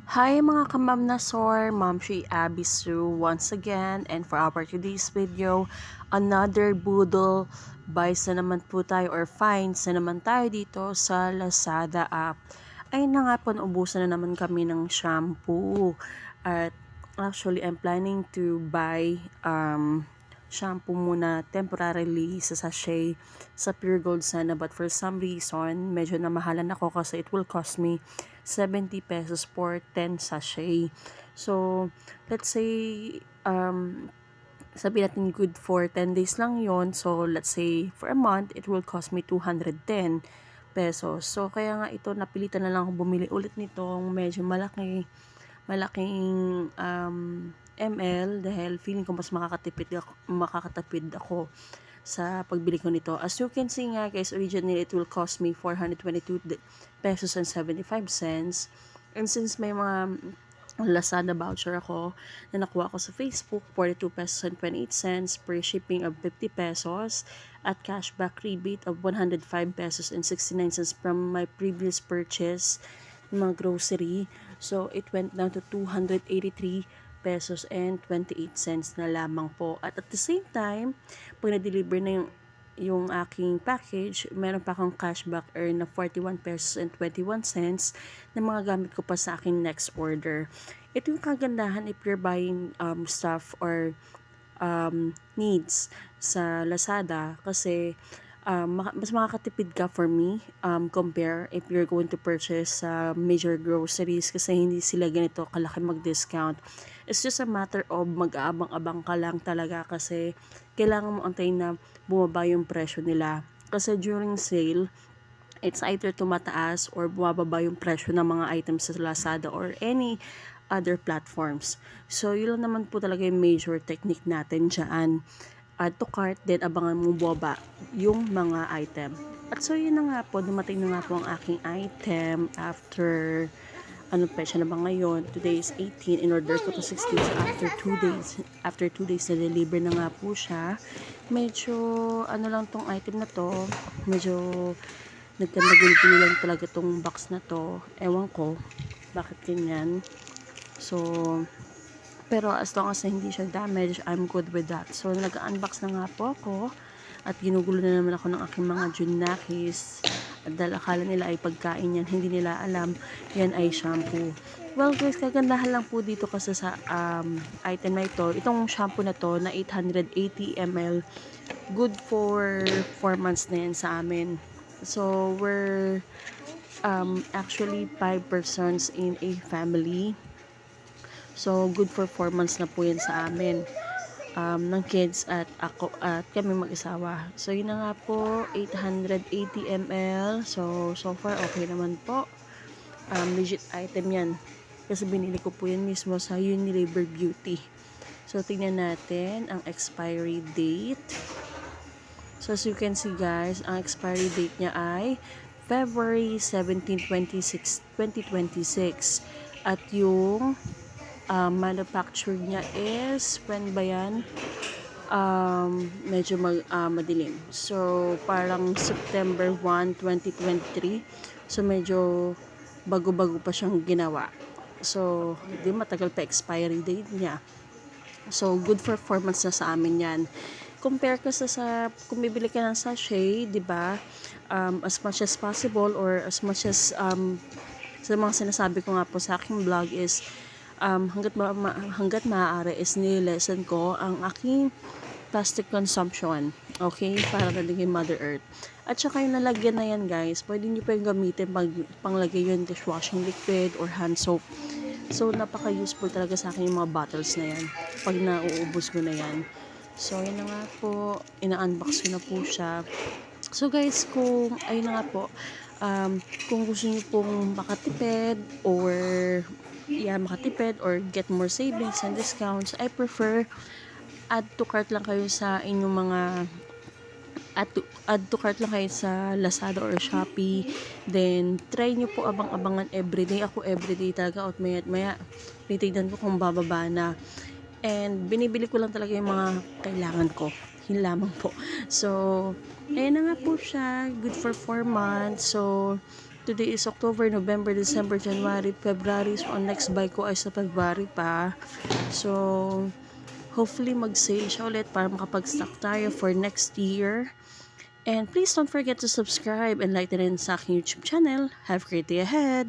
Hi mga kamamnasor, Ma'am Shi Abby Sue once again, and for our today's video, another Boodle buys na naman po tayo or finds na naman tayo dito sa Lazada app. Ayun na nga po, naubusan na naman kami ng shampoo. At actually, I'm planning to buy shampoo muna temporarily sa sachet sa Pure Gold sana, but for some reason medyo namahalan ako kasi it will cost me 70 pesos for 10 sachet. So let's say sabi natin good for 10 days lang yon, so let's say for a month it will cost me 210 pesos. So kaya nga ito, napilitan na lang ako bumili ulit nitong medyo malaking ml, dahil feeling ko mas makakatipid ako sa pagbili ko nito. As you can see nga guys, originally it will cost me 422 pesos and 75 cents. And since may mga Lazada voucher ako na nakuha ko sa Facebook, 42 pesos and 28 cents, per shipping of 50 pesos, at cashback rebate of 105 pesos and 69 cents from my previous purchase ng mga grocery. So it went down to 283 pesos and 28 cents na lamang po. At the same time, pag na-deliver na yung aking package, meron pa akong cashback earn na 41 pesos and 21 cents na mga gamit ko pa sa aking next order. Ito yung kagandahan if you're buying stuff or needs sa Lazada, kasi mas makakatipid ka for me compare if you're going to purchase major groceries, kasi hindi sila ganito kalaki mag-discount. It's just a matter of mag-aabang-abang ka lang talaga, kasi kailangan mo antayin na bumaba yung presyo nila. Kasi during sale, it's either tumataas or bumababa yung presyo ng mga items sa Lazada or any other platforms. So, yun lang naman po talaga yung major technique natin dyan. Add to cart, then abangan mo bumaba yung mga item. At so, yun na nga po, dumating na nga po ang aking item after anong petsa na ba ngayon? Today is 18, in order ko to 16, so after 2 days na deliver na nga po siya. Medyo ano lang tong item na to, medyo nagkandagulgulo lang talaga tong box na to, ewan ko bakit ganyan. So pero as long as na hindi siya damaged, I'm good with that. So nag-unbox na nga po ako at ginugulo na naman ako ng aking mga junakis. At dahil akala nila ay pagkain yan, hindi nila alam yan ay shampoo. Well guys, kagandahan lang po dito kasi sa item na ito. Itong shampoo na to na 880 ml, good for 4 months na yan sa amin. So we're actually 5 persons in a family. So good for 4 months na po yan sa amin. Ng kids at ako at kami mag-isawa. So yun na nga po, 880 ml. So far okay naman po. Legit item yan. Kasi binili ko po yan mismo sa Unilever Beauty. So tingnan natin ang expiry date. So as you can see guys, ang expiry date niya ay February 17, 2026. At yung manufactured niya is, when ba yan? Medyo madilim. So, parang September 1, 2023. So, medyo bago-bago pa siyang ginawa. So, hindi matagal pa expiry date niya. So, good for 4 months na sa amin yan. Compare ka kung bibili ka ng sachet, di ba? As much as possible, or as much as sa mga sinasabi ko nga po sa aking vlog is hanggat maaari is nilesen ko ang aking plastic consumption, okay, para na din kay Mother Earth. At saka yung nalagyan na yan guys, pwede nyo pa yung gamitin panglagay yung dishwashing liquid or hand soap. So napaka useful talaga sa akin yung mga bottles na yan pag nauubos ko na yan. So yun na nga po, ina-unbox ko na po siya. So guys, ayun na nga po, kung gusto niyo pong makatipid or get more savings and discounts, I prefer add to cart lang kayo sa inyong mga add to cart lang kayo sa Lazada or Shopee. Then try nyo po abang-abangan everyday. Ako everyday talaga, at maya titignan ko kung bababa na. And binibili ko lang talaga yung mga kailangan ko. Yun lamang po. So ayun na nga po siya, good for 4 months. So Today is October, November, December, January, February. So, ang next buy ko ay sa February pa. So, hopefully mag-sale siya ulit para makapag-stock tayo for next year. And please don't forget to subscribe and like na rin sa aking YouTube channel. Have a great day ahead!